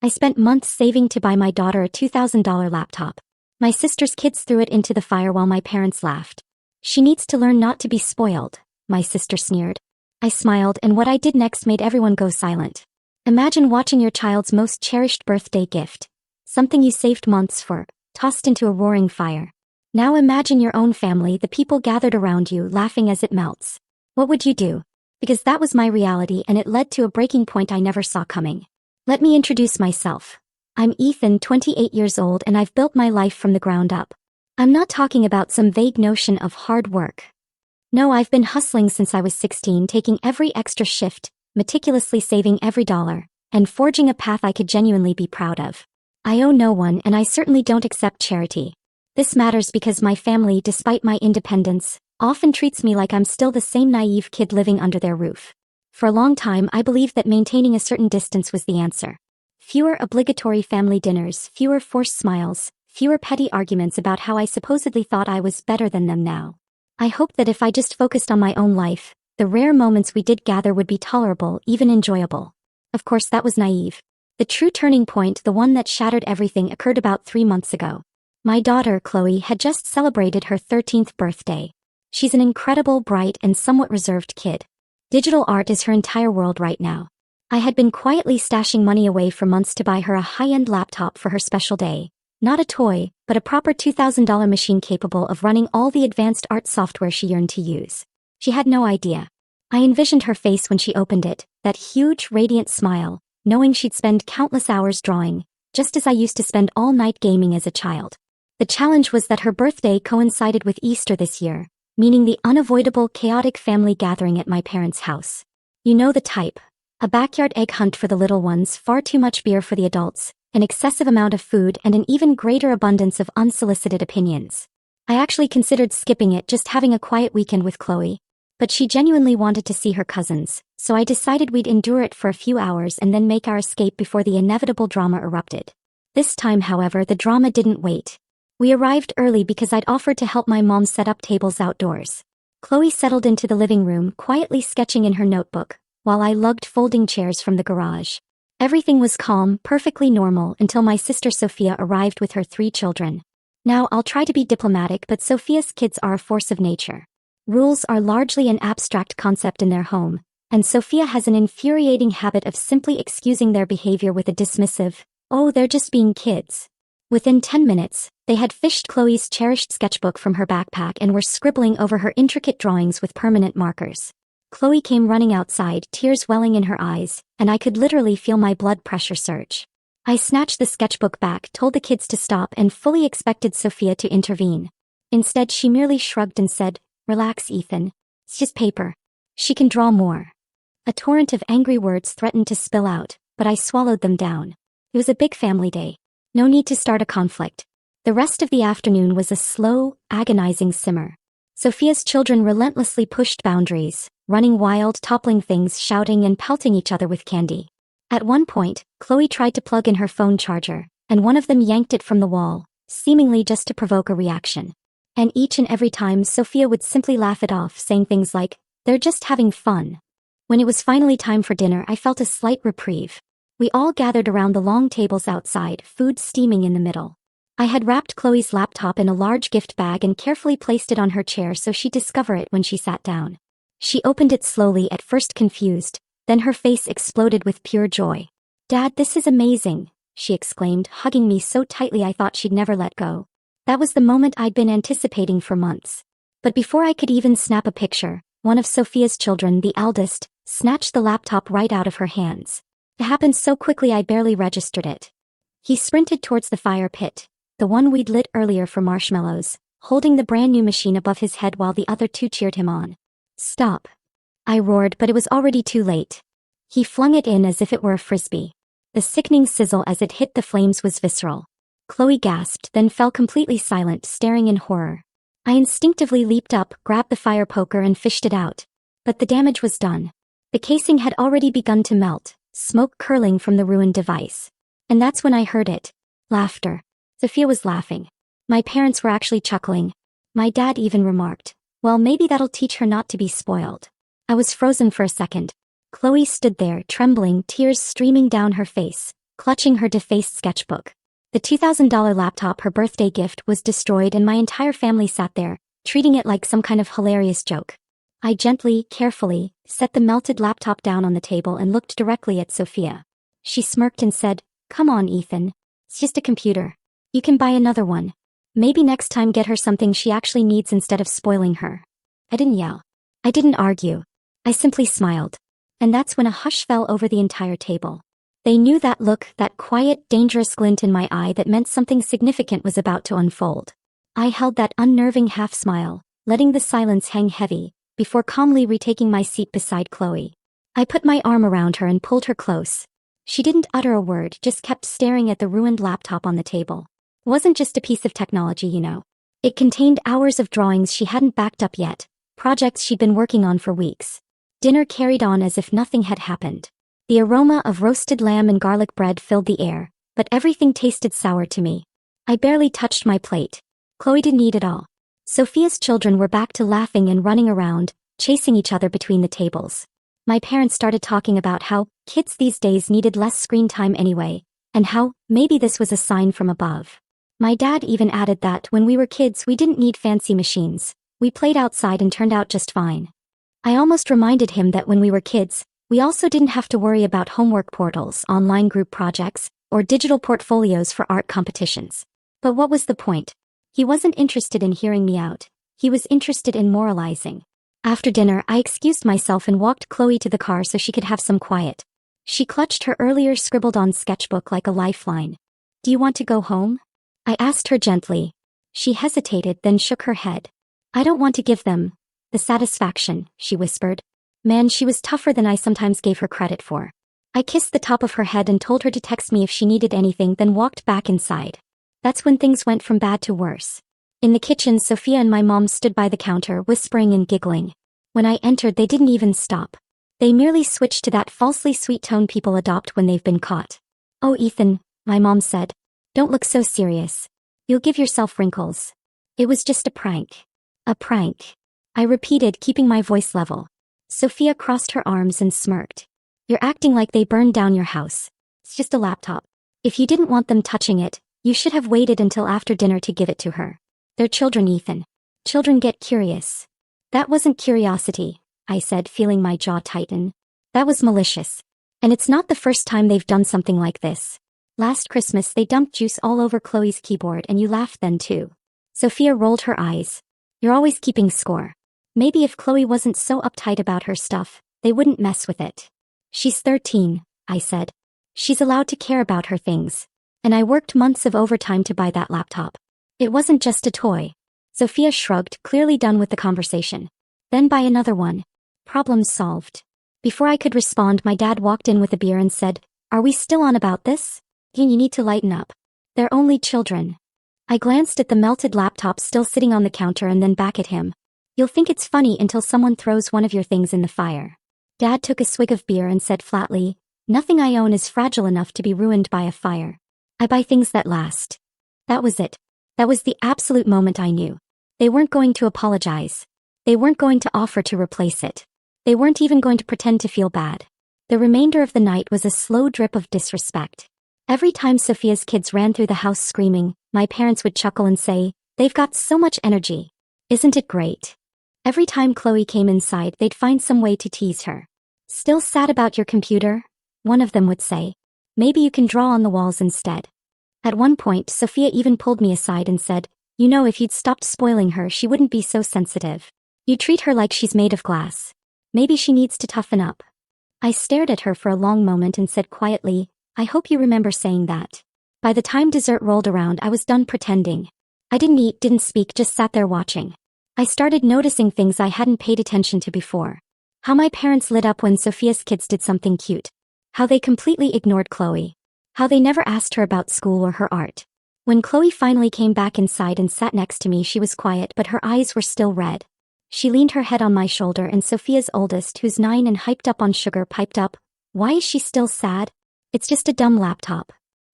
I spent months saving to buy my daughter a $2,000 laptop. My sister's kids threw it into the fire while my parents laughed. She needs to learn not to be spoiled, my sister sneered. I smiled, and what I did next made everyone go silent. Imagine watching your child's most cherished birthday gift, something you saved months for, tossed into a roaring fire. Now imagine your own family, the people gathered around you, laughing as it melts. What would you do? Because that was my reality, and it led to a breaking point I never saw coming. Let me introduce myself. I'm Ethan, 28 years old, and I've built my life from the ground up. I'm not talking about some vague notion of hard work. No, I've been hustling since I was 16, taking every extra shift, meticulously saving every dollar, and forging a path I could genuinely be proud of. I owe no one, and I certainly don't accept charity. This matters because my family, despite my independence, often treats me like I'm still the same naive kid living under their roof. For a long time, I believed that maintaining a certain distance was the answer. Fewer obligatory family dinners, fewer forced smiles, fewer petty arguments about how I supposedly thought I was better than them now. I hoped that if I just focused on my own life, the rare moments we did gather would be tolerable, even enjoyable. Of course, that was naive. The true turning point, the one that shattered everything, occurred about 3 months ago. My daughter, Chloe, had just celebrated her 13th birthday. She's an incredible, bright, and somewhat reserved kid. Digital art is her entire world right now. I had been quietly stashing money away for months to buy her a high-end laptop for her special day. Not a toy, but a proper $2,000 machine capable of running all the advanced art software she yearned to use. She had no idea. I envisioned her face when she opened it, that huge, radiant smile, knowing she'd spend countless hours drawing, just as I used to spend all night gaming as a child. The challenge was that her birthday coincided with Easter this year, meaning the unavoidable chaotic family gathering at my parents' house. You know the type. A backyard egg hunt for the little ones, far too much beer for the adults, an excessive amount of food, and an even greater abundance of unsolicited opinions. I actually considered skipping it, just having a quiet weekend with Chloe. But she genuinely wanted to see her cousins, so I decided we'd endure it for a few hours and then make our escape before the inevitable drama erupted. This time, however, the drama didn't wait. We arrived early because I'd offered to help my mom set up tables outdoors. Chloe settled into the living room, quietly sketching in her notebook, while I lugged folding chairs from the garage. Everything was calm, perfectly normal, until my sister Sophia arrived with her 3 children. Now, I'll try to be diplomatic, but Sophia's kids are a force of nature. Rules are largely an abstract concept in their home, and Sophia has an infuriating habit of simply excusing their behavior with a dismissive, "Oh, they're just being kids." Within 10 minutes, they had fished Chloe's cherished sketchbook from her backpack and were scribbling over her intricate drawings with permanent markers. Chloe came running outside, tears welling in her eyes, and I could literally feel my blood pressure surge. I snatched the sketchbook back, told the kids to stop, and fully expected Sophia to intervene. Instead, she merely shrugged and said, "Relax, Ethan. It's just paper. She can draw more." A torrent of angry words threatened to spill out, but I swallowed them down. It was a big family day. No need to start a conflict. The rest of the afternoon was a slow, agonizing simmer. Sophia's children relentlessly pushed boundaries, running wild, toppling things, shouting and pelting each other with candy. At one point, Chloe tried to plug in her phone charger, and one of them yanked it from the wall, seemingly just to provoke a reaction. And each and every time, Sophia would simply laugh it off, saying things like, "They're just having fun." When it was finally time for dinner, I felt a slight reprieve. We all gathered around the long tables outside, food steaming in the middle. I had wrapped Chloe's laptop in a large gift bag and carefully placed it on her chair so she'd discover it when she sat down. She opened it slowly, at first confused, then her face exploded with pure joy. "Dad, this is amazing," she exclaimed, hugging me so tightly I thought she'd never let go. That was the moment I'd been anticipating for months. But before I could even snap a picture, one of Sophia's children, the eldest, snatched the laptop right out of her hands. It happened so quickly I barely registered it. He sprinted towards the fire pit, the one we'd lit earlier for marshmallows, holding the brand new machine above his head while the other 2 cheered him on. "Stop!" I roared, but it was already too late. He flung it in as if it were a frisbee. The sickening sizzle as it hit the flames was visceral. Chloe gasped, then fell completely silent, staring in horror. I instinctively leaped up, grabbed the fire poker and fished it out. But the damage was done. The casing had already begun to melt, smoke curling from the ruined device. And that's when I heard it. Laughter. Sophia was laughing. My parents were actually chuckling. My dad even remarked, "Well, maybe that'll teach her not to be spoiled." I was frozen for a second. Chloe stood there, trembling, tears streaming down her face, clutching her defaced sketchbook. The $2,000 laptop, her birthday gift, was destroyed and my entire family sat there, treating it like some kind of hilarious joke. I gently, carefully, set the melted laptop down on the table and looked directly at Sophia. She smirked and said, "Come on, Ethan. It's just a computer. You can buy another one. Maybe next time get her something she actually needs instead of spoiling her." I didn't yell. I didn't argue. I simply smiled. And that's when a hush fell over the entire table. They knew that look, that quiet, dangerous glint in my eye that meant something significant was about to unfold. I held that unnerving half-smile, letting the silence hang heavy, before calmly retaking my seat beside Chloe. I put my arm around her and pulled her close. She didn't utter a word, just kept staring at the ruined laptop on the table. It wasn't just a piece of technology, you know. It contained hours of drawings she hadn't backed up yet, projects she'd been working on for weeks. Dinner carried on as if nothing had happened. The aroma of roasted lamb and garlic bread filled the air, but everything tasted sour to me. I barely touched my plate. Chloe didn't eat at all. Sophia's children were back to laughing and running around, chasing each other between the tables. My parents started talking about how kids these days needed less screen time anyway, and how maybe this was a sign from above. My dad even added that when we were kids we didn't need fancy machines. We played outside and turned out just fine. I almost reminded him that when we were kids, we also didn't have to worry about homework portals, online group projects, or digital portfolios for art competitions. But what was the point? He wasn't interested in hearing me out. He was interested in moralizing. After dinner, I excused myself and walked Chloe to the car so she could have some quiet. She clutched her earlier scribbled-on sketchbook like a lifeline. "Do you want to go home?" I asked her gently. She hesitated, then shook her head. "I don't want to give them the satisfaction," she whispered. Man, she was tougher than I sometimes gave her credit for. I kissed the top of her head and told her to text me if she needed anything, then walked back inside. That's when things went from bad to worse. In the kitchen, Sophia and my mom stood by the counter, whispering and giggling. When I entered, they didn't even stop. They merely switched to that falsely sweet tone people adopt when they've been caught. "Oh, Ethan," my mom said. "Don't look so serious. You'll give yourself wrinkles. It was just a prank." "A prank," I repeated, keeping my voice level. Sophia crossed her arms and smirked. "You're acting like they burned down your house. It's just a laptop. If you didn't want them touching it, you should have waited until after dinner to give it to her. They're children, Ethan. Children get curious." "That wasn't curiosity," I said, feeling my jaw tighten. "That was malicious. And it's not the first time they've done something like this. Last Christmas they dumped juice all over Chloe's keyboard and you laughed then too." Sophia rolled her eyes. "You're always keeping score. Maybe if Chloe wasn't so uptight about her stuff, they wouldn't mess with it." "She's 13, I said. "She's allowed to care about her things. And I worked months of overtime to buy that laptop. It wasn't just a toy." Sophia shrugged, clearly done with the conversation. "Then buy another one. Problem solved." Before I could respond, my dad walked in with a beer and said, "Are we still on about this? You need to lighten up. They're only children." I glanced at the melted laptop still sitting on the counter and then back at him. "You'll think it's funny until someone throws one of your things in the fire." Dad took a swig of beer and said flatly, "Nothing I own is fragile enough to be ruined by a fire. I buy things that last." That was it. That was the absolute moment I knew. They weren't going to apologize. They weren't going to offer to replace it. They weren't even going to pretend to feel bad. The remainder of the night was a slow drip of disrespect. Every time Sophia's kids ran through the house screaming, my parents would chuckle and say, "They've got so much energy. Isn't it great?" Every time Chloe came inside, they'd find some way to tease her. "Still sad about your computer?" one of them would say. "Maybe you can draw on the walls instead." At one point, Sophia even pulled me aside and said, "You know, if you'd stopped spoiling her, she wouldn't be so sensitive. You treat her like she's made of glass. Maybe she needs to toughen up." I stared at her for a long moment and said quietly, "I hope you remember saying that." By the time dessert rolled around, I was done pretending. I didn't eat, didn't speak, just sat there watching. I started noticing things I hadn't paid attention to before. How my parents lit up when Sophia's kids did something cute. How they completely ignored Chloe. How they never asked her about school or her art. When Chloe finally came back inside and sat next to me, she was quiet, but her eyes were still red. She leaned her head on my shoulder and Sophia's oldest, who's 9 and hyped up on sugar, piped up, "Why is she still sad?" "It's just a dumb laptop."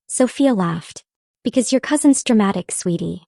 Sophia laughed. "Because your cousin's dramatic, sweetie."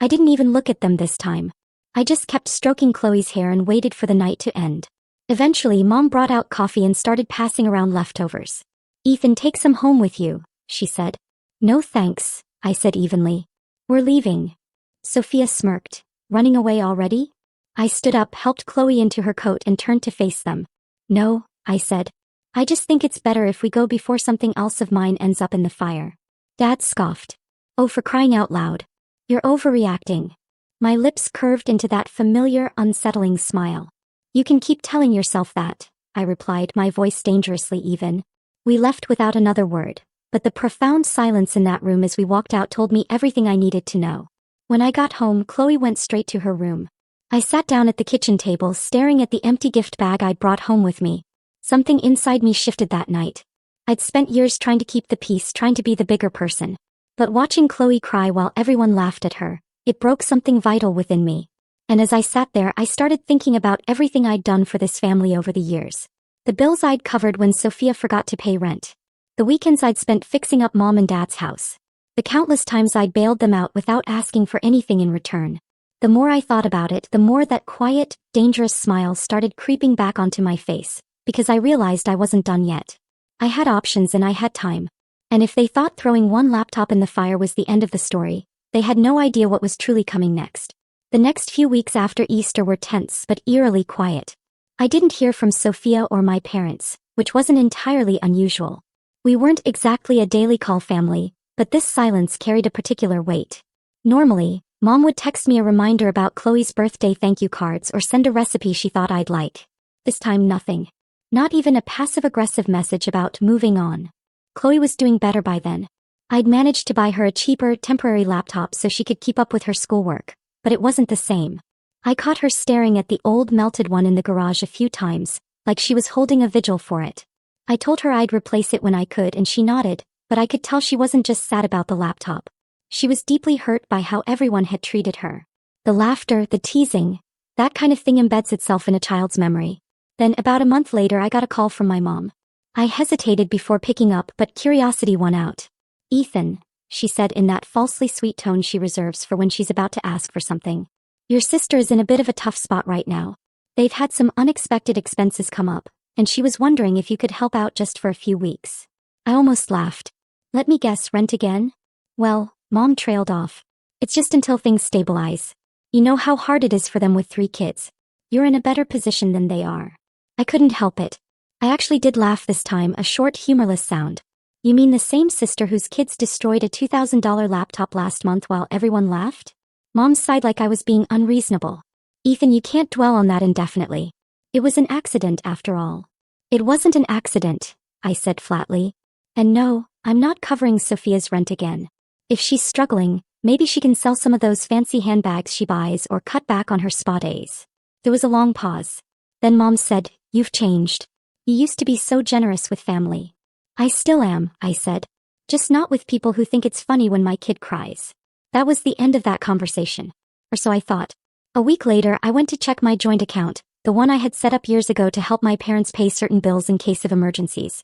I didn't even look at them this time. I just kept stroking Chloe's hair and waited for the night to end. Eventually, Mom brought out coffee and started passing around leftovers. "Ethan, take some home with you," she said. No thanks, I said evenly. We're leaving. Sophia smirked. Running away already? I stood up, helped Chloe into her coat and turned to face them. No, I said. I just think it's better if we go before something else of mine ends up in the fire. Dad scoffed. Oh, for crying out loud. You're overreacting. My lips curved into that familiar, unsettling smile. You can keep telling yourself that, I replied, my voice dangerously even. We left without another word, but the profound silence in that room as we walked out told me everything I needed to know. When I got home, Chloe went straight to her room. I sat down at the kitchen table, staring at the empty gift bag I'd brought home with me. Something inside me shifted that night. I'd spent years trying to keep the peace, trying to be the bigger person. But watching Chloe cry while everyone laughed at her, it broke something vital within me. And as I sat there, I started thinking about everything I'd done for this family over the years. The bills I'd covered when Sophia forgot to pay rent. The weekends I'd spent fixing up Mom and Dad's house. The countless times I'd bailed them out without asking for anything in return. The more I thought about it, the more that quiet, dangerous smile started creeping back onto my face, because I realized I wasn't done yet. I had options and I had time. And if they thought throwing one laptop in the fire was the end of the story, they had no idea what was truly coming next. The next few weeks after Easter were tense but eerily quiet. I didn't hear from Sophia or my parents, which wasn't entirely unusual. We weren't exactly a daily call family, but this silence carried a particular weight. Normally, Mom would text me a reminder about Chloe's birthday thank you cards or send a recipe she thought I'd like. This time nothing. Not even a passive-aggressive message about moving on. Chloe was doing better by then. I'd managed to buy her a cheaper, temporary laptop so she could keep up with her schoolwork, but it wasn't the same. I caught her staring at the old melted one in the garage a few times, like she was holding a vigil for it. I told her I'd replace it when I could and she nodded, but I could tell she wasn't just sad about the laptop. She was deeply hurt by how everyone had treated her. The laughter, the teasing, that kind of thing embeds itself in a child's memory. Then about a month later I got a call from my mom. I hesitated before picking up, but curiosity won out. Ethan, she said in that falsely sweet tone she reserves for when she's about to ask for something. Your sister is in a bit of a tough spot right now. They've had some unexpected expenses come up, and she was wondering if you could help out just for a few weeks. I almost laughed. Let me guess, rent again? Well, Mom trailed off. It's just until things stabilize. You know how hard it is for them with 3 kids. You're in a better position than they are. I couldn't help it. I actually did laugh this time, a short humorless sound. You mean the same sister whose kids destroyed a $2,000 laptop last month while everyone laughed? Mom sighed like I was being unreasonable. Ethan, you can't dwell on that indefinitely. It was an accident after all. It wasn't an accident, I said flatly. And no, I'm not covering Sophia's rent again. If she's struggling, maybe she can sell some of those fancy handbags she buys or cut back on her spa days. There was a long pause. Then Mom said, You've changed. You used to be so generous with family. I still am, I said. Just not with people who think it's funny when my kid cries. That was the end of that conversation. Or so I thought. A week later, I went to check my joint account, the one I had set up years ago to help my parents pay certain bills in case of emergencies.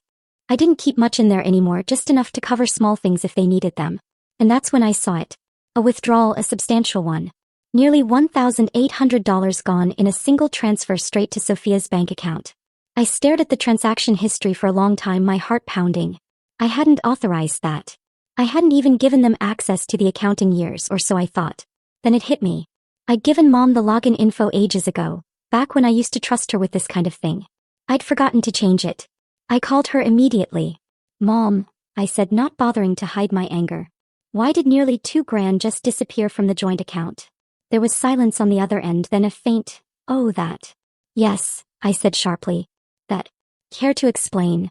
I didn't keep much in there anymore, just enough to cover small things if they needed them. And that's when I saw it. A withdrawal, a substantial one. Nearly $1,800 gone in a single transfer straight to Sophia's bank account. I stared at the transaction history for a long time, my heart pounding. I hadn't authorized that. I hadn't even given them access to the account in years, or so I thought. Then it hit me. I'd given Mom the login info ages ago, back when I used to trust her with this kind of thing. I'd forgotten to change it. I called her immediately. Mom, I said, not bothering to hide my anger. Why did nearly $2,000 just disappear from the joint account? There was silence on the other end, then a faint, oh that. Yes, I said sharply. That. Care to explain?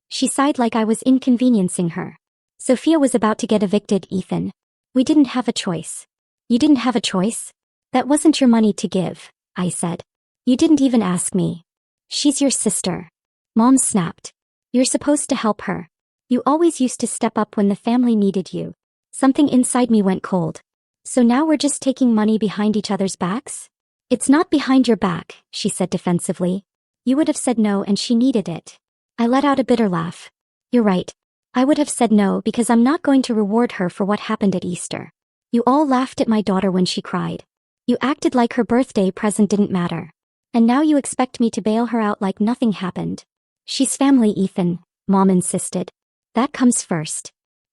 She sighed like I was inconveniencing her. Sophia was about to get evicted, Ethan. We didn't have a choice. You didn't have a choice? That wasn't your money to give, I said. You didn't even ask me. She's your sister. Mom snapped. You're supposed to help her. You always used to step up when the family needed you. Something inside me went cold. So now we're just taking money behind each other's backs? It's not behind your back, she said defensively. You would have said no and she needed it. I let out a bitter laugh. You're right. I would have said no because I'm not going to reward her for what happened at Easter. You all laughed at my daughter when she cried. You acted like her birthday present didn't matter. And now you expect me to bail her out like nothing happened. She's family, Ethan, Mom insisted. That comes first.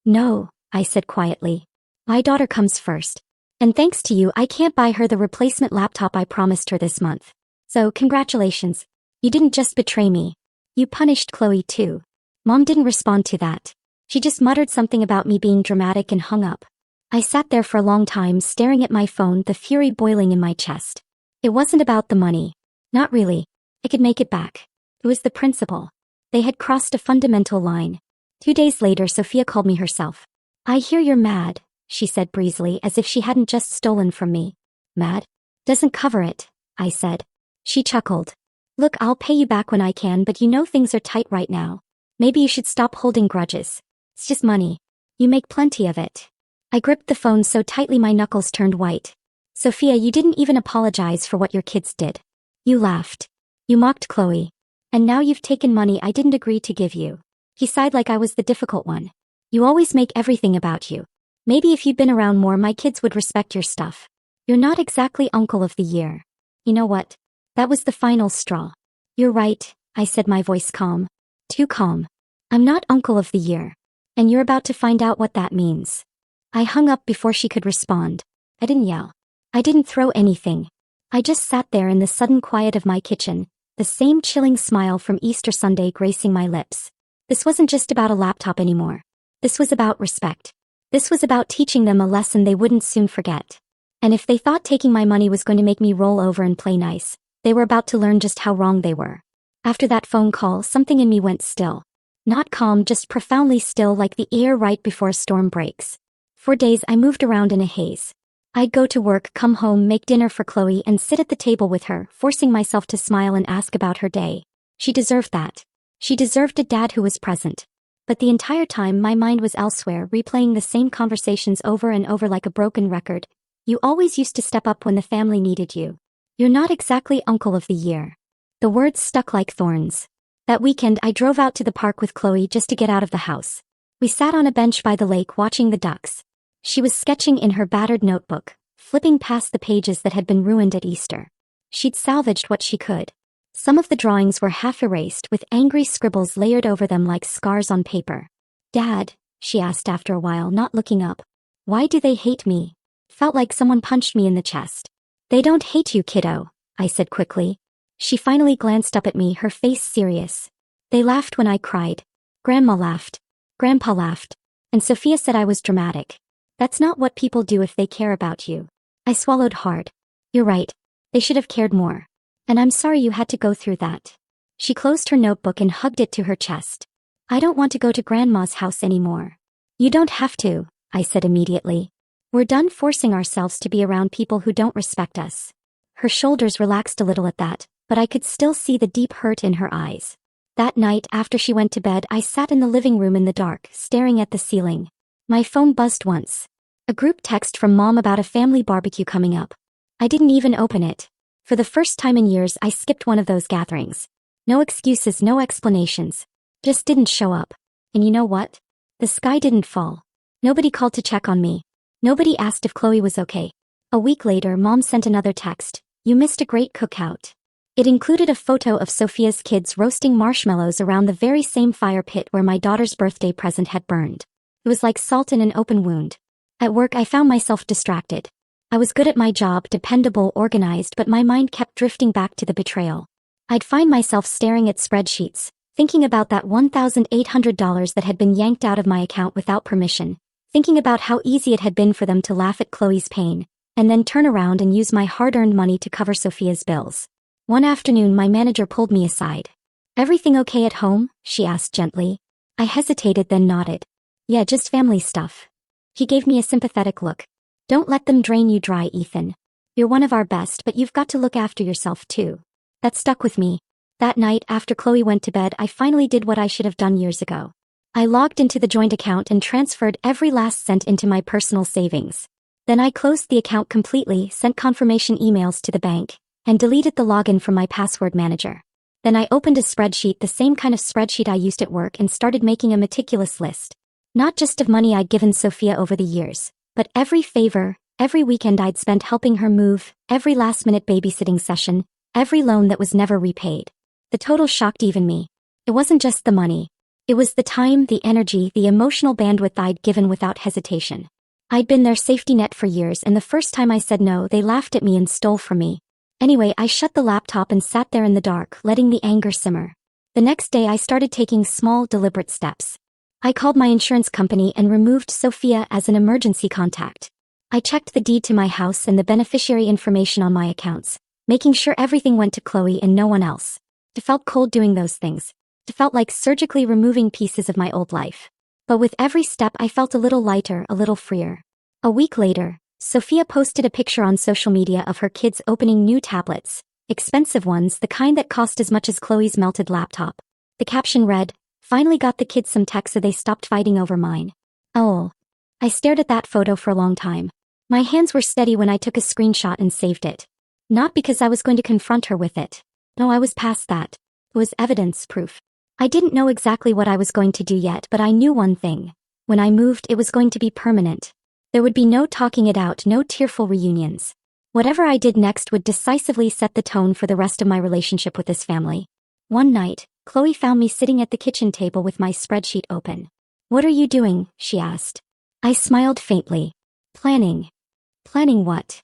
No, I said quietly. My daughter comes first. And thanks to you, I can't buy her the replacement laptop I promised her this month. So, congratulations. You didn't just betray me. You punished Chloe too. Mom didn't respond to that. She just muttered something about me being dramatic and hung up. I sat there for a long time staring at my phone, the fury boiling in my chest. It wasn't about the money. Not really. I could make it back. It was the principle. They had crossed a fundamental line. 2 days later, Sophia called me herself. I hear you're mad, she said breezily, as if she hadn't just stolen from me. Mad? Doesn't cover it, I said. She chuckled. Look, I'll pay you back when I can, but you know things are tight right now. Maybe you should stop holding grudges. It's just money. You make plenty of it. I gripped the phone so tightly my knuckles turned white. Sophia, you didn't even apologize for what your kids did. You laughed. You mocked Chloe. And now you've taken money I didn't agree to give you. He sighed like I was the difficult one. You always make everything about you. Maybe if you'd been around more, my kids would respect your stuff. You're not exactly uncle of the year. You know what? That was the final straw. You're right, I said, my voice calm. Too calm. I'm not uncle of the year. And you're about to find out what that means. I hung up before she could respond. I didn't yell. I didn't throw anything. I just sat there in the sudden quiet of my kitchen, the same chilling smile from Easter Sunday gracing my lips. This wasn't just about a laptop anymore. This was about respect. This was about teaching them a lesson they wouldn't soon forget. And if they thought taking my money was going to make me roll over and play nice, they were about to learn just how wrong they were. After that phone call, something in me went still. Not calm, just profoundly still, like the air right before a storm breaks. For days I moved around in a haze. I'd go to work, come home, make dinner for Chloe, and sit at the table with her, forcing myself to smile and ask about her day. She deserved that. She deserved a dad who was present. But the entire time my mind was elsewhere, replaying the same conversations over and over like a broken record. You always used to step up when the family needed you. You're not exactly uncle of the year. The words stuck like thorns. That weekend I drove out to the park with Chloe just to get out of the house. We sat on a bench by the lake watching the ducks. She was sketching in her battered notebook, flipping past the pages that had been ruined at Easter. She'd salvaged what she could. Some of the drawings were half erased with angry scribbles layered over them like scars on paper. Dad, she asked after a while, not looking up. Why do they hate me? Felt like someone punched me in the chest. They don't hate you, kiddo, I said quickly. She finally glanced up at me, her face serious. They laughed when I cried. Grandma laughed. Grandpa laughed. And Sophia said I was dramatic. That's not what people do if they care about you. I swallowed hard. You're right. They should have cared more. And I'm sorry you had to go through that. She closed her notebook and hugged it to her chest. I don't want to go to Grandma's house anymore. You don't have to, I said immediately. We're done forcing ourselves to be around people who don't respect us. Her shoulders relaxed a little at that, but I could still see the deep hurt in her eyes. That night, after she went to bed, I sat in the living room in the dark, staring at the ceiling. My phone buzzed once. A group text from Mom about a family barbecue coming up. I didn't even open it. For the first time in years, I skipped one of those gatherings. No excuses, no explanations. Just didn't show up. And you know what? The sky didn't fall. Nobody called to check on me. Nobody asked if Chloe was okay. A week later, Mom sent another text. You missed a great cookout. It included a photo of Sophia's kids roasting marshmallows around the very same fire pit where my daughter's birthday present had burned. It was like salt in an open wound. At work, I found myself distracted. I was good at my job, dependable, organized, but my mind kept drifting back to the betrayal. I'd find myself staring at spreadsheets, thinking about that $1,800 that had been yanked out of my account without permission, thinking about how easy it had been for them to laugh at Chloe's pain, and then turn around and use my hard-earned money to cover Sophia's bills. One afternoon, my manager pulled me aside. Everything okay at home? She asked gently. I hesitated, then nodded. Yeah, just family stuff. He gave me a sympathetic look. Don't let them drain you dry, Ethan. You're one of our best, but you've got to look after yourself too. That stuck with me. That night, after Chloe went to bed, I finally did what I should have done years ago. I logged into the joint account and transferred every last cent into my personal savings. Then I closed the account completely, sent confirmation emails to the bank, and deleted the login from my password manager. Then I opened a spreadsheet, the same kind of spreadsheet I used at work, and started making a meticulous list. Not just of money I'd given Sophia over the years, but every favor, every weekend I'd spent helping her move, every last-minute babysitting session, every loan that was never repaid. The total shocked even me. It wasn't just the money. It was the time, the energy, the emotional bandwidth I'd given without hesitation. I'd been their safety net for years, and the first time I said no, they laughed at me and stole from me. Anyway, I shut the laptop and sat there in the dark, letting the anger simmer. The next day I started taking small, deliberate steps. I called my insurance company and removed Sophia as an emergency contact. I checked the deed to my house and the beneficiary information on my accounts, making sure everything went to Chloe and no one else. It felt cold doing those things. It felt like surgically removing pieces of my old life. But with every step I felt a little lighter, a little freer. A week later, Sophia posted a picture on social media of her kids opening new tablets, expensive ones, the kind that cost as much as Chloe's melted laptop. The caption read, "Finally got the kids some tech so they stopped fighting over mine." Oh. I stared at that photo for a long time. My hands were steady when I took a screenshot and saved it. Not because I was going to confront her with it. No, I was past that. It was evidence, proof. I didn't know exactly what I was going to do yet, but I knew one thing. When I moved, it was going to be permanent. There would be no talking it out, no tearful reunions. Whatever I did next would decisively set the tone for the rest of my relationship with this family. One night, Chloe found me sitting at the kitchen table with my spreadsheet open. "What are you doing?" she asked. I smiled faintly. Planning. Planning what?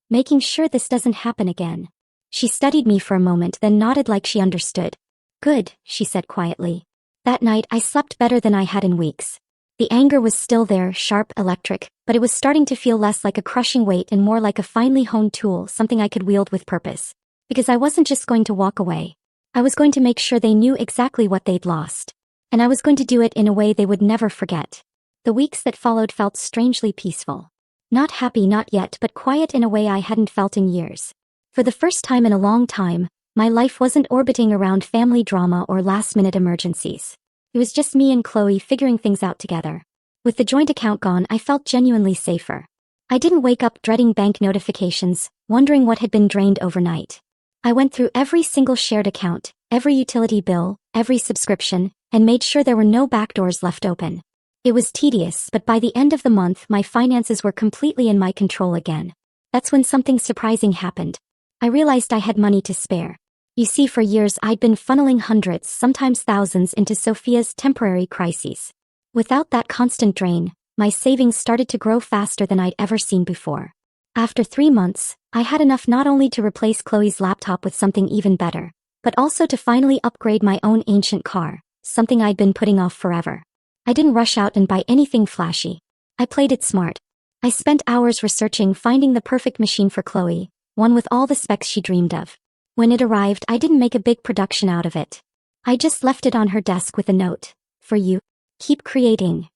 Making sure this doesn't happen again. She studied me for a moment, then nodded like she understood. "Good," she said quietly. That night I slept better than I had in weeks. The anger was still there, sharp, electric, but it was starting to feel less like a crushing weight and more like a finely honed tool, something I could wield with purpose. Because I wasn't just going to walk away. I was going to make sure they knew exactly what they'd lost. And I was going to do it in a way they would never forget. The weeks that followed felt strangely peaceful. Not happy, not yet, but quiet in a way I hadn't felt in years. For the first time in a long time, my life wasn't orbiting around family drama or last-minute emergencies. It was just me and Chloe figuring things out together. With the joint account gone, I felt genuinely safer. I didn't wake up dreading bank notifications, wondering what had been drained overnight. I went through every single shared account, every utility bill, every subscription, and made sure there were no backdoors left open. It was tedious, but by the end of the month, my finances were completely in my control again. That's when something surprising happened. I realized I had money to spare. You see, for years I'd been funneling hundreds, sometimes thousands, into Sophia's temporary crises. Without that constant drain, my savings started to grow faster than I'd ever seen before. After 3 months, I had enough not only to replace Chloe's laptop with something even better, but also to finally upgrade my own ancient car, something I'd been putting off forever. I didn't rush out and buy anything flashy. I played it smart. I spent hours researching, finding the perfect machine for Chloe, one with all the specs she dreamed of. When it arrived, I didn't make a big production out of it. I just left it on her desk with a note. "For you. Keep creating."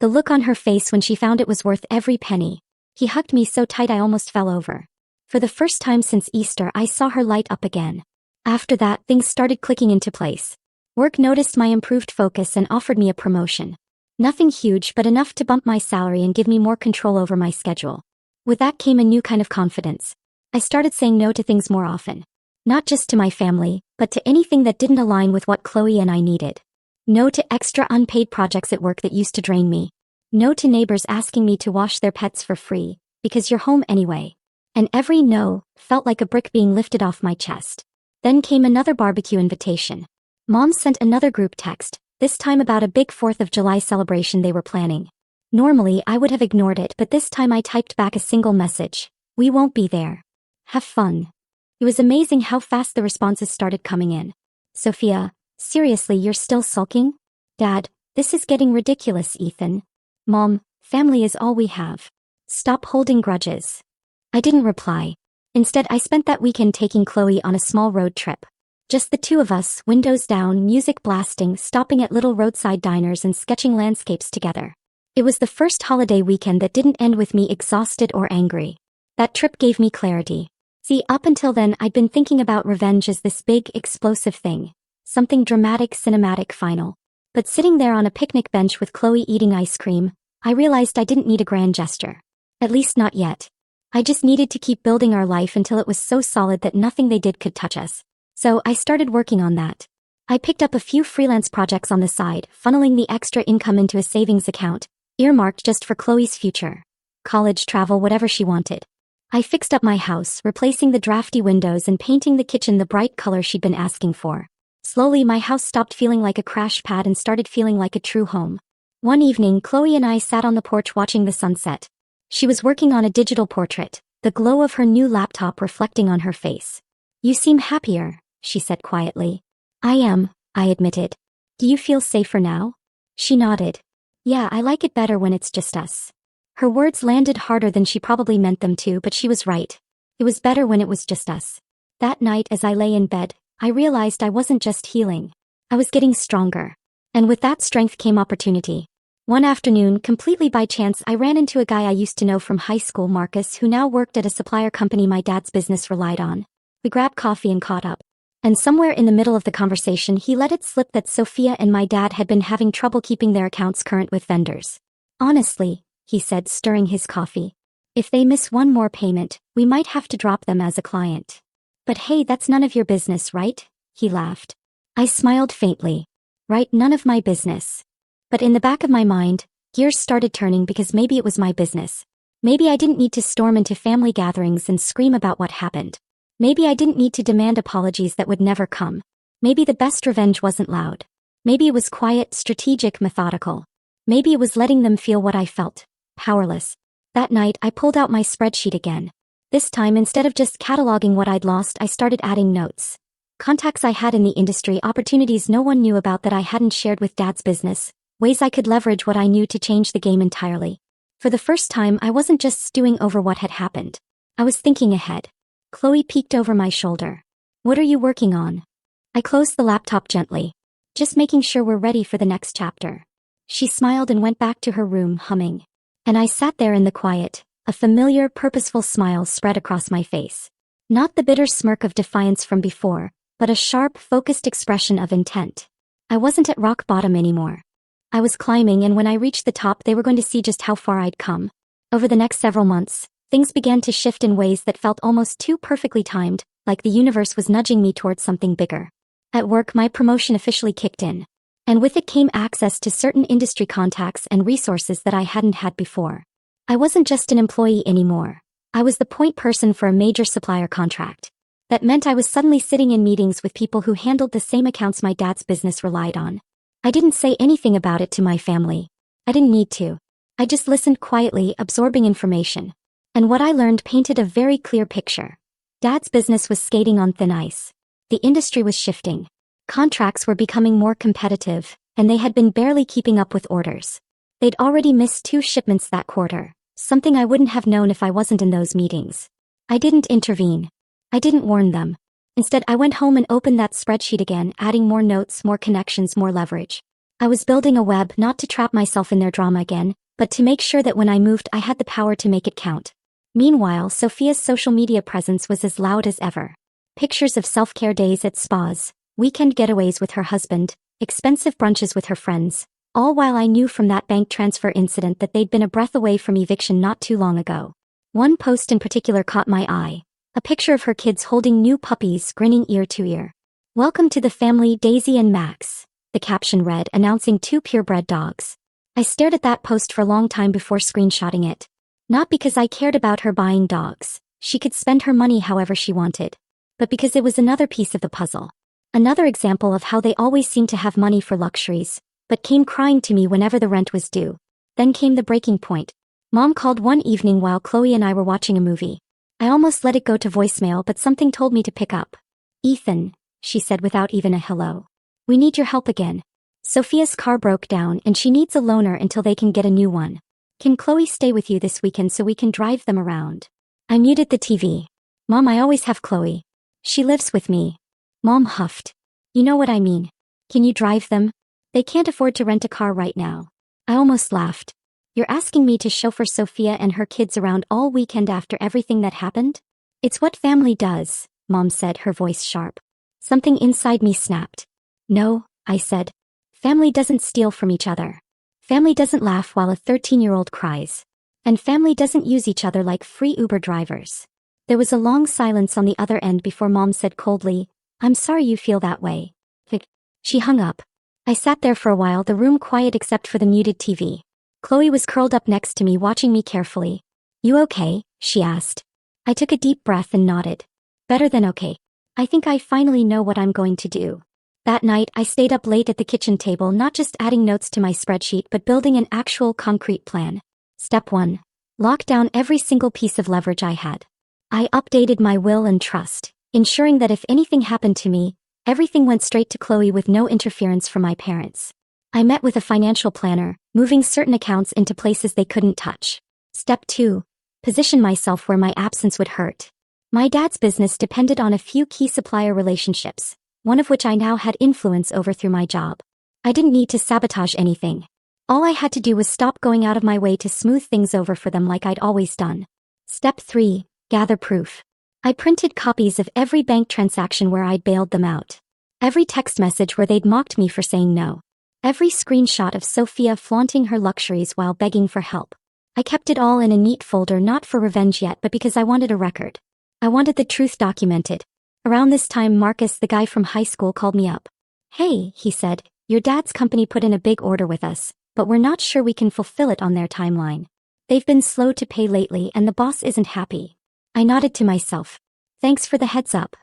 The look on her face when she found it was worth every penny. He hugged me so tight I almost fell over. For the first time since Easter, I saw her light up again. After that, things started clicking into place. Work noticed my improved focus and offered me a promotion. Nothing huge, but enough to bump my salary and give me more control over my schedule. With that came a new kind of confidence. I started saying no to things more often. Not just to my family, but to anything that didn't align with what Chloe and I needed. No to extra unpaid projects at work that used to drain me. No to neighbors asking me to wash their pets for free, because you're home anyway. And every no felt like a brick being lifted off my chest. Then came another barbecue invitation. Mom sent another group text, this time about a big 4th of July celebration they were planning. Normally I would have ignored it, but this time I typed back a single message. "We won't be there. Have fun." It was amazing how fast the responses started coming in. "Sophia, seriously, you're still sulking?" "Dad, this is getting ridiculous, Ethan." "Mom, family is all we have. Stop holding grudges." I didn't reply. Instead, I spent that weekend taking Chloe on a small road trip. Just the two of us, windows down, music blasting, stopping at little roadside diners and sketching landscapes together. It was the first holiday weekend that didn't end with me exhausted or angry. That trip gave me clarity. See, up until then I'd been thinking about revenge as this big, explosive thing. Something dramatic, cinematic, final. But sitting there on a picnic bench with Chloe eating ice cream, I realized I didn't need a grand gesture. At least not yet. I just needed to keep building our life until it was so solid that nothing they did could touch us. So I started working on that. I picked up a few freelance projects on the side, funneling the extra income into a savings account, earmarked just for Chloe's future. College, travel, whatever she wanted. I fixed up my house, replacing the drafty windows and painting the kitchen the bright color she'd been asking for. Slowly, my house stopped feeling like a crash pad and started feeling like a true home. One evening, Chloe and I sat on the porch watching the sunset. She was working on a digital portrait, the glow of her new laptop reflecting on her face. "You seem happier," she said quietly. "I am," I admitted. "Do you feel safer now?" She nodded. "Yeah, I like it better when it's just us." Her words landed harder than she probably meant them to, but she was right. It was better when it was just us. That night, as I lay in bed, I realized I wasn't just healing. I was getting stronger. And with that strength came opportunity. One afternoon, completely by chance, I ran into a guy I used to know from high school, Marcus, who now worked at a supplier company my dad's business relied on. We grabbed coffee and caught up. And somewhere in the middle of the conversation, he let it slip that Sophia and my dad had been having trouble keeping their accounts current with vendors. "Honestly," he said, stirring his coffee, "if they miss one more payment, we might have to drop them as a client." "But hey, that's none of your business, right?" He laughed. I smiled faintly. Right, none of my business. But in the back of my mind, gears started turning because maybe it was my business. Maybe I didn't need to storm into family gatherings and scream about what happened. Maybe I didn't need to demand apologies that would never come. Maybe the best revenge wasn't loud. Maybe it was quiet, strategic, methodical. Maybe it was letting them feel what I felt. Powerless. That night, I pulled out my spreadsheet again. This time, instead of just cataloging what I'd lost, I started adding notes. Contacts I had in the industry, opportunities no one knew about that I hadn't shared with Dad's business, ways I could leverage what I knew to change the game entirely. For the first time, I wasn't just stewing over what had happened. I was thinking ahead. Chloe peeked over my shoulder. "What are you working on?" I closed the laptop gently. "Just making sure we're ready for the next chapter." She smiled and went back to her room, humming. And I sat there in the quiet, a familiar, purposeful smile spread across my face. Not the bitter smirk of defiance from before, but a sharp, focused expression of intent. I wasn't at rock bottom anymore. I was climbing, and when I reached the top, they were going to see just how far I'd come. Over the next several months, things began to shift in ways that felt almost too perfectly timed, like the universe was nudging me towards something bigger. At work, my promotion officially kicked in. And with it came access to certain industry contacts and resources that I hadn't had before. I wasn't just an employee anymore. I was the point person for a major supplier contract. That meant I was suddenly sitting in meetings with people who handled the same accounts my dad's business relied on. I didn't say anything about it to my family. I didn't need to. I just listened quietly, absorbing information. And what I learned painted a very clear picture. Dad's business was skating on thin ice. The industry was shifting. Contracts were becoming more competitive, and they had been barely keeping up with orders. They'd already missed 2 shipments that quarter, something I wouldn't have known if I wasn't in those meetings. I didn't intervene. I didn't warn them. Instead, I went home and opened that spreadsheet again, adding more notes, more connections, more leverage. I was building a web not to trap myself in their drama again, but to make sure that when I moved, I had the power to make it count. Meanwhile, Sophia's social media presence was as loud as ever. Pictures of self-care days at spas, weekend getaways with her husband, expensive brunches with her friends, all while I knew from that bank transfer incident that they'd been a breath away from eviction not too long ago. One post in particular caught my eye. A picture of her kids holding new puppies, grinning ear to ear. "Welcome to the family, Daisy and Max," the caption read, announcing 2 purebred dogs. I stared at that post for a long time before screenshotting it. Not because I cared about her buying dogs. She could spend her money however she wanted. But because it was another piece of the puzzle. Another example of how they always seemed to have money for luxuries, but came crying to me whenever the rent was due. Then came the breaking point. Mom called one evening while Chloe and I were watching a movie. I almost let it go to voicemail, but something told me to pick up. "Ethan," she said without even a hello. "We need your help again. Sophia's car broke down and she needs a loaner until they can get a new one. Can Chloe stay with you this weekend so we can drive them around?" I muted the TV. "Mom, I always have Chloe. She lives with me." Mom huffed. "You know what I mean. Can you drive them? They can't afford to rent a car right now." I almost laughed. "You're asking me to chauffeur Sophia and her kids around all weekend after everything that happened?" "It's what family does," Mom said, her voice sharp. Something inside me snapped. "No," I said. "Family doesn't steal from each other. Family doesn't laugh while a 13-year-old cries. And family doesn't use each other like free Uber drivers." There was a long silence on the other end before Mom said coldly, "I'm sorry you feel that way." She hung up. I sat there for a while, the room quiet except for the muted TV. Chloe was curled up next to me, watching me carefully. "You okay?" she asked. I took a deep breath and nodded. "Better than okay. I think I finally know what I'm going to do." That night, I stayed up late at the kitchen table, not just adding notes to my spreadsheet but building an actual concrete plan. Step 1. Lock down every single piece of leverage I had. I updated my will and trust, ensuring that if anything happened to me, everything went straight to Chloe with no interference from my parents. I met with a financial planner, moving certain accounts into places they couldn't touch. Step 2. Position myself where my absence would hurt. My dad's business depended on a few key supplier relationships, one of which I now had influence over through my job. I didn't need to sabotage anything. All I had to do was stop going out of my way to smooth things over for them like I'd always done. Step 3. Gather proof. I printed copies of every bank transaction where I'd bailed them out. Every text message where they'd mocked me for saying no. Every screenshot of Sophia flaunting her luxuries while begging for help. I kept it all in a neat folder, not for revenge yet but because I wanted a record. I wanted the truth documented. Around this time, Marcus, the guy from high school, called me up. "Hey," he said, "your dad's company put in a big order with us, but we're not sure we can fulfill it on their timeline. They've been slow to pay lately and the boss isn't happy." I nodded to myself. "Thanks for the heads up.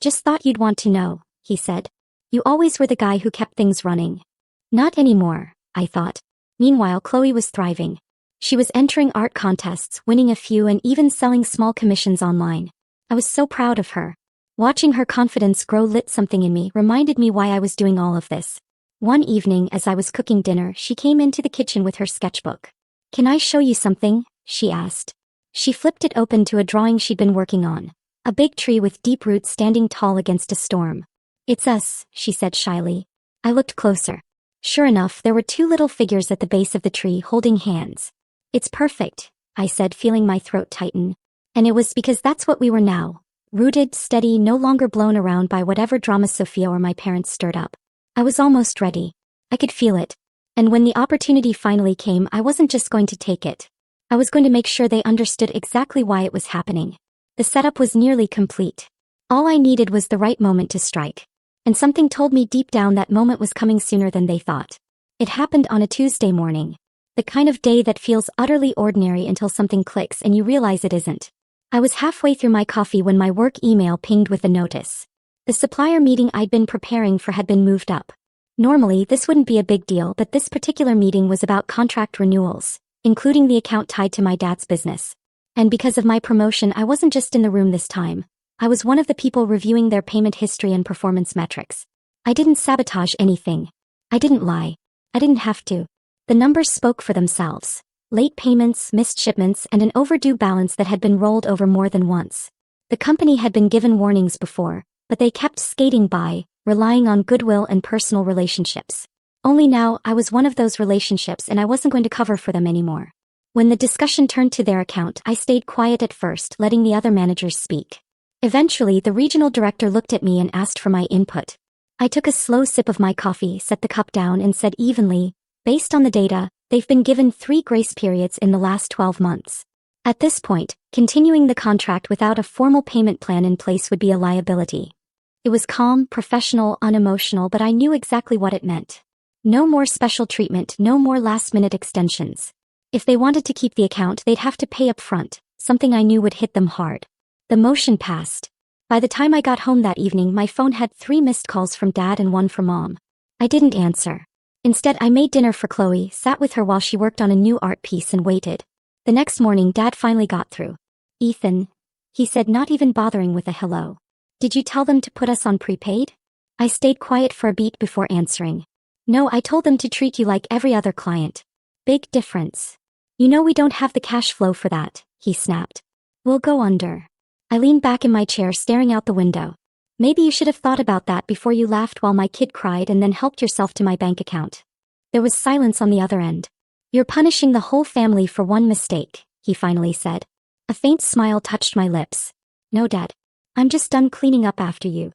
Just thought you'd want to know," he said. "You always were the guy who kept things running." Not anymore, I thought. Meanwhile, Chloe was thriving. She was entering art contests, winning a few, and even selling small commissions online. I was so proud of her. Watching her confidence grow lit something in me, reminded me why I was doing all of this. One evening as I was cooking dinner, she came into the kitchen with her sketchbook. "Can I show you something?" she asked. She flipped it open to a drawing she'd been working on. A big tree with deep roots standing tall against a storm. "It's us," she said shyly. I looked closer. Sure enough, there were two little figures at the base of the tree holding hands. "It's perfect," I said, feeling my throat tighten. And it was because that's what we were now. Rooted, steady, no longer blown around by whatever drama Sophia or my parents stirred up. I was almost ready. I could feel it. And when the opportunity finally came, I wasn't just going to take it. I was going to make sure they understood exactly why it was happening. The setup was nearly complete. All I needed was the right moment to strike. And something told me deep down that moment was coming sooner than they thought. It happened on a Tuesday morning. The kind of day that feels utterly ordinary until something clicks and you realize it isn't. I was halfway through my coffee when my work email pinged with a notice. The supplier meeting I'd been preparing for had been moved up. Normally, this wouldn't be a big deal, but this particular meeting was about contract renewals, including the account tied to my dad's business. And because of my promotion, I wasn't just in the room this time. I was one of the people reviewing their payment history and performance metrics. I didn't sabotage anything. I didn't lie. I didn't have to. The numbers spoke for themselves. Late payments, missed shipments, and an overdue balance that had been rolled over more than once. The company had been given warnings before, but they kept skating by, relying on goodwill and personal relationships. Only now, I was one of those relationships and I wasn't going to cover for them anymore. When the discussion turned to their account, I stayed quiet at first, letting the other managers speak. Eventually, the regional director looked at me and asked for my input. I took a slow sip of my coffee, set the cup down, and said evenly, "Based on the data, they've been given 3 grace periods in the last 12 months. At this point, continuing the contract without a formal payment plan in place would be a liability." It was calm, professional, unemotional, but I knew exactly what it meant. No more special treatment, no more last-minute extensions. If they wanted to keep the account, they'd have to pay up front, something I knew would hit them hard. The motion passed. By the time I got home that evening, my phone had 3 missed calls from Dad and 1 from Mom. I didn't answer. Instead, I made dinner for Chloe, sat with her while she worked on a new art piece, and waited. The next morning, Dad finally got through. "Ethan," he said, not even bothering with a hello. "Did you tell them to put us on prepaid?" I stayed quiet for a beat before answering. "No, I told them to treat you like every other client." "Big difference. You know we don't have the cash flow for that," he snapped. "We'll go under." I leaned back in my chair, staring out the window. "Maybe you should have thought about that before you laughed while my kid cried and then helped yourself to my bank account." There was silence on the other end. "You're punishing the whole family for one mistake," he finally said. A faint smile touched my lips. "No, Dad. I'm just done cleaning up after you."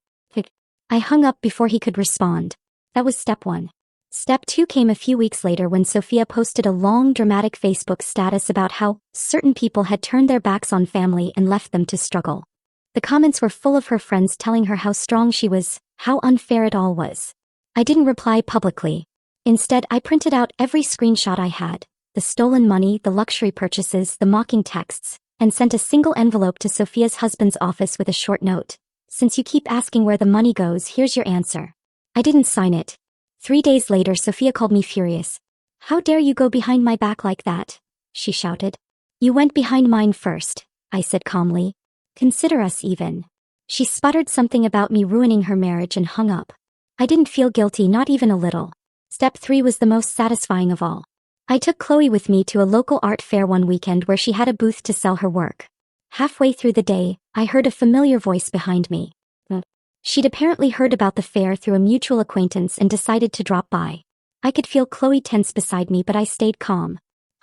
I hung up before he could respond. That was step 1. Step 2 came a few weeks later when Sophia posted a long, dramatic Facebook status about how certain people had turned their backs on family and left them to struggle. The comments were full of her friends telling her how strong she was, how unfair it all was. I didn't reply publicly. Instead, I printed out every screenshot I had, the stolen money, the luxury purchases, the mocking texts, and sent a single envelope to Sophia's husband's office with a short note. "Since you keep asking where the money goes, here's your answer." I didn't sign it. 3 days later, Sophia called me furious. How dare you go behind my back like that? She shouted. You went behind mine first, I said calmly. Consider us even. She sputtered something about me ruining her marriage and hung up. I didn't feel guilty, not even a little. Step 3 was the most satisfying of all. I took Chloe with me to a local art fair one weekend where she had a booth to sell her work. Halfway through the day, I heard a familiar voice behind me. She'd apparently heard about the fair through a mutual acquaintance and decided to drop by. I could feel Chloe tense beside me, but I stayed calm.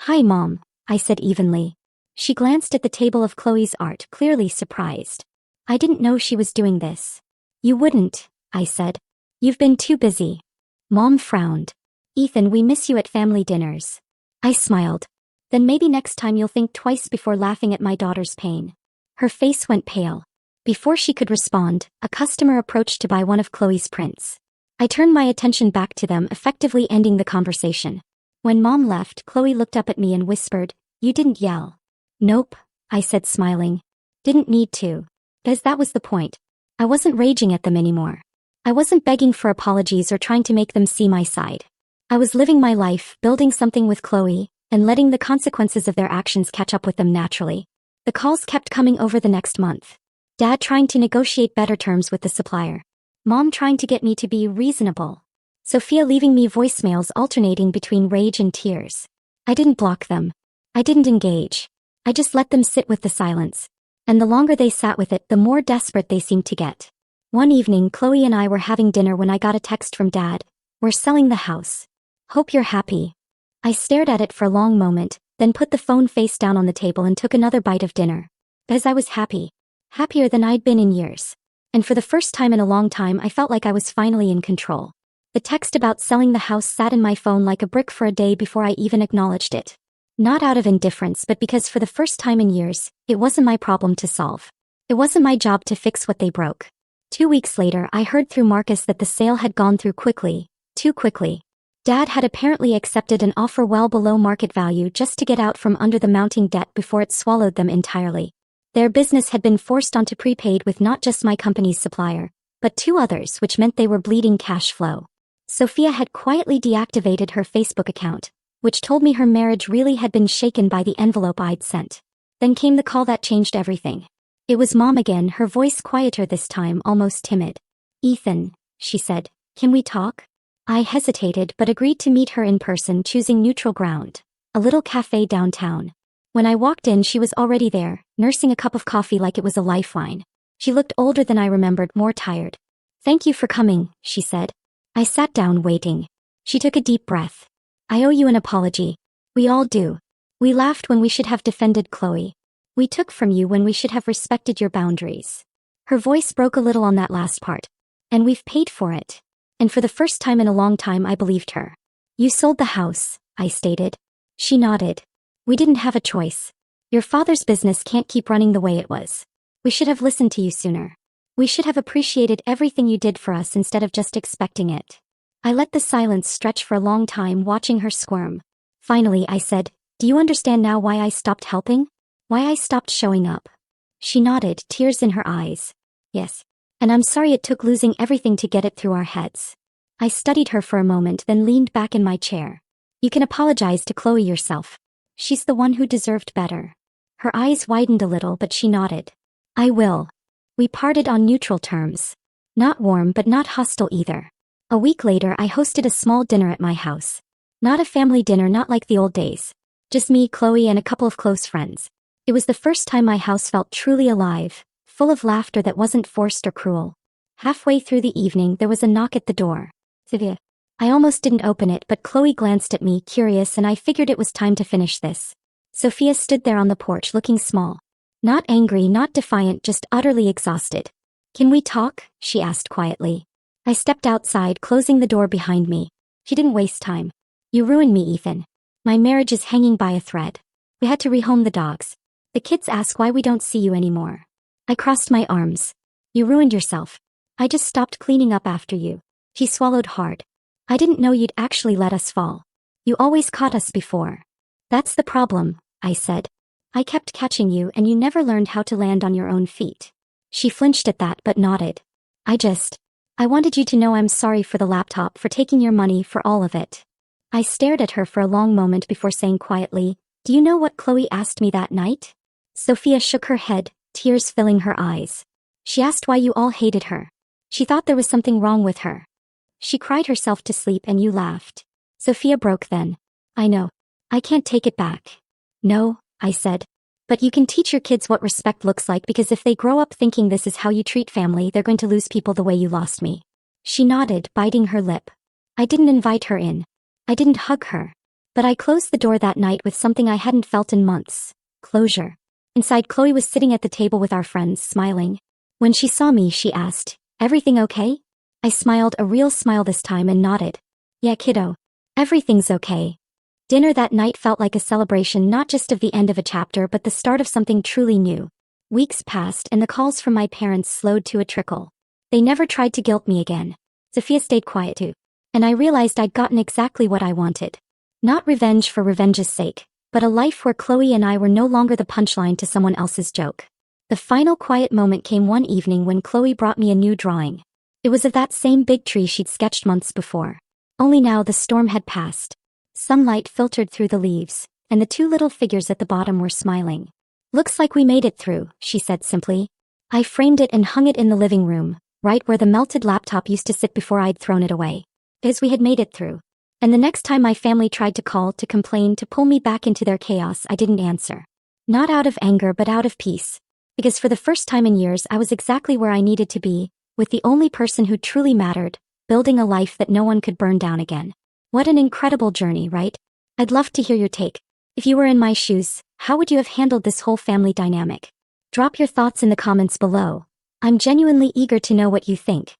Hi, Mom, I said evenly. She glanced at the table of Chloe's art, clearly surprised. I didn't know she was doing this. You wouldn't, I said. You've been too busy. Mom frowned. Ethan, we miss you at family dinners. I smiled. Then maybe next time you'll think twice before laughing at my daughter's pain. Her face went pale. Before she could respond, a customer approached to buy one of Chloe's prints. I turned my attention back to them, effectively ending the conversation. When Mom left, Chloe looked up at me and whispered, You didn't yell. Nope, I said smiling. Didn't need to. Because that was the point. I wasn't raging at them anymore. I wasn't begging for apologies or trying to make them see my side. I was living my life, building something with Chloe, and letting the consequences of their actions catch up with them naturally. The calls kept coming over the next month. Dad trying to negotiate better terms with the supplier. Mom trying to get me to be reasonable. Sophia leaving me voicemails alternating between rage and tears. I didn't block them. I didn't engage. I just let them sit with the silence. And the longer they sat with it, the more desperate they seemed to get. One evening, Chloe and I were having dinner when I got a text from Dad. We're selling the house. Hope you're happy. I stared at it for a long moment, then put the phone face down on the table and took another bite of dinner. Because I was happy. Happier than I'd been in years. And for the first time in a long time, I felt like I was finally in control. The text about selling the house sat in my phone like a brick for a day before I even acknowledged it. Not out of indifference, but because for the first time in years, it wasn't my problem to solve. It wasn't my job to fix what they broke. 2 weeks later, I heard through Marcus that the sale had gone through quickly, too quickly. Dad had apparently accepted an offer well below market value just to get out from under the mounting debt before it swallowed them entirely. Their business had been forced onto prepaid with not just my company's supplier, but 2 others, which meant they were bleeding cash flow. Sophia had quietly deactivated her Facebook account, which told me her marriage really had been shaken by the envelope I'd sent. Then came the call that changed everything. It was Mom again, her voice quieter this time, almost timid. Ethan, she said, can we talk? I hesitated but agreed to meet her in person, choosing neutral ground, a little cafe downtown. When I walked in, she was already there, nursing a cup of coffee like it was a lifeline. She looked older than I remembered, more tired. Thank you for coming, she said. I sat down, waiting. She took a deep breath. I owe you an apology. We all do. We laughed when we should have defended Chloe. We took from you when we should have respected your boundaries. Her voice broke a little on that last part. And we've paid for it. And for the first time in a long time, I believed her. You sold the house, I stated. She nodded. We didn't have a choice. Your father's business can't keep running the way it was. We should have listened to you sooner. We should have appreciated everything you did for us instead of just expecting it. I let the silence stretch for a long time, watching her squirm. Finally, I said, do you understand now why I stopped helping? Why I stopped showing up? She nodded, tears in her eyes. Yes. And I'm sorry it took losing everything to get it through our heads. I studied her for a moment, then leaned back in my chair. You can apologize to Chloe yourself. She's the one who deserved better. Her eyes widened a little, but she nodded. I will. We parted on neutral terms. Not warm, but not hostile either. A week later, I hosted a small dinner at my house. Not a family dinner, not like the old days. Just me, Chloe, and a couple of close friends. It was the first time my house felt truly alive, full of laughter that wasn't forced or cruel. Halfway through the evening, there was a knock at the door. Sophia. I almost didn't open it, but Chloe glanced at me, curious, and I figured it was time to finish this. Sophia stood there on the porch, looking small. Not angry, not defiant, just utterly exhausted. Can we talk? She asked quietly. I stepped outside, closing the door behind me. She didn't waste time. You ruined me, Ethan. My marriage is hanging by a thread. We had to rehome the dogs. The kids ask why we don't see you anymore. I crossed my arms. You ruined yourself. I just stopped cleaning up after you. She swallowed hard. I didn't know you'd actually let us fall. You always caught us before. That's the problem, I said. I kept catching you and you never learned how to land on your own feet. She flinched at that but nodded. I wanted you to know I'm sorry for the laptop, for taking your money, for all of it. I stared at her for a long moment before saying quietly, do you know what Chloe asked me that night? Sophia shook her head, tears filling her eyes. She asked why you all hated her. She thought there was something wrong with her. She cried herself to sleep and you laughed. Sophia broke then. I know. I can't take it back. No, I said. But you can teach your kids what respect looks like, because if they grow up thinking this is how you treat family, they're going to lose people the way you lost me. She nodded, biting her lip. I didn't invite her in. I didn't hug her. But I closed the door that night with something I hadn't felt in months. Closure. Inside, Chloe was sitting at the table with our friends, smiling. When she saw me, she asked, everything okay? I smiled, a real smile this time, and nodded. Yeah, kiddo. Everything's okay. Dinner that night felt like a celebration, not just of the end of a chapter but the start of something truly new. Weeks passed and the calls from my parents slowed to a trickle. They never tried to guilt me again. Sophia stayed quiet too. And I realized I'd gotten exactly what I wanted. Not revenge for revenge's sake, but a life where Chloe and I were no longer the punchline to someone else's joke. The final quiet moment came one evening when Chloe brought me a new drawing. It was of that same big tree she'd sketched months before. Only now the storm had passed. Sunlight filtered through the leaves, and the two little figures at the bottom were smiling. Looks like we made it through, she said simply. I framed it and hung it in the living room, right where the melted laptop used to sit before I'd thrown it away. As we had made it through. And the next time my family tried to call, to complain, to pull me back into their chaos, I didn't answer. Not out of anger but out of peace. Because for the first time in years I was exactly where I needed to be, with the only person who truly mattered, building a life that no one could burn down again. What an incredible journey, right? I'd love to hear your take. If you were in my shoes, how would you have handled this whole family dynamic? Drop your thoughts in the comments below. I'm genuinely eager to know what you think.